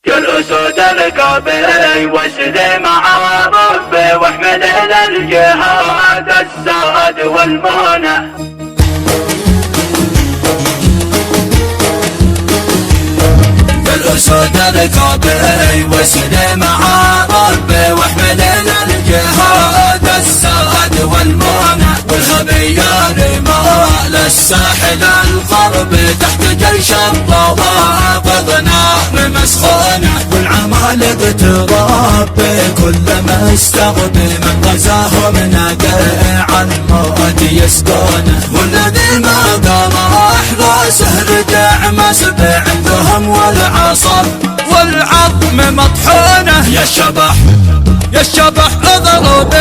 يا الأسود القابي واسد مع ربي واحمد للجهاد الساد والمنى. يا الأسود القابي واسد مع ربي واحمد للجهاد الساد والمنى. والهبي رمال الساحل الغرب تحت جيش الروافض نار مسخونة. والعمالقة تربي كلما استغبي من غزاهم ناقع الموت يسكونه. والذي ما قرح راسه رجع مسبع عندهم والعصب والعظم مطحونه. يا الشبح يا الشبح اضربي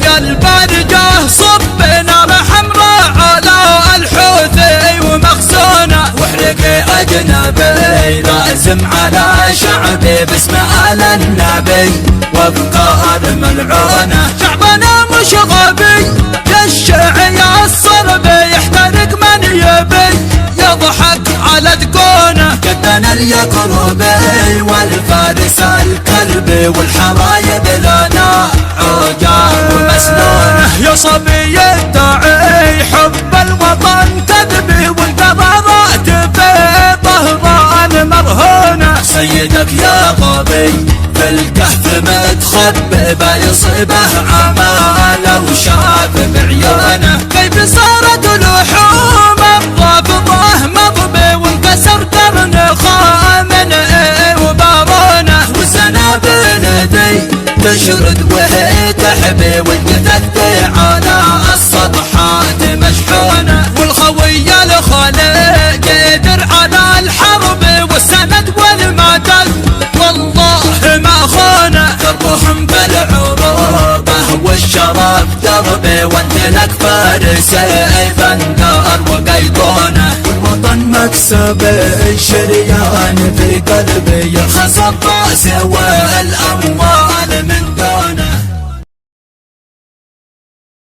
يا البرجة صب نار حمراء على الحوثي ومخزونه. واحرقي اجنبي لازم على شعبي باسم آل النبي وافكار ملعونه. شعبنا مش غبي يا الشيعي الصربي يحترق من يبي يضحك على دقونه. قدنا اليقربي والفارس الكلبي والحرايب لنا عجاب ومسنونه. يا صبي الداعي حب الوطن كذبي والقرارات في طهران مرهونه. سيدك يا غبي في الكهف متخبي بيصيبه عماله وشاف بعيونه. كيف صارت لحوم الرافضه مضبي وانكسر قرن خامنئي وبارونه. والزنابل دي تشرد وهي تحبي وتكتي على السطحات مشحونه. والخوي الخليق قدر على الحرب والسند والمدد والله ما خونه. دربهم بالعروبه والشرف دربي وانت لك فارسي بندر وقيضونه. والوطن مكسبي شريان في قلبي يرخص الراس والاموال من دونه.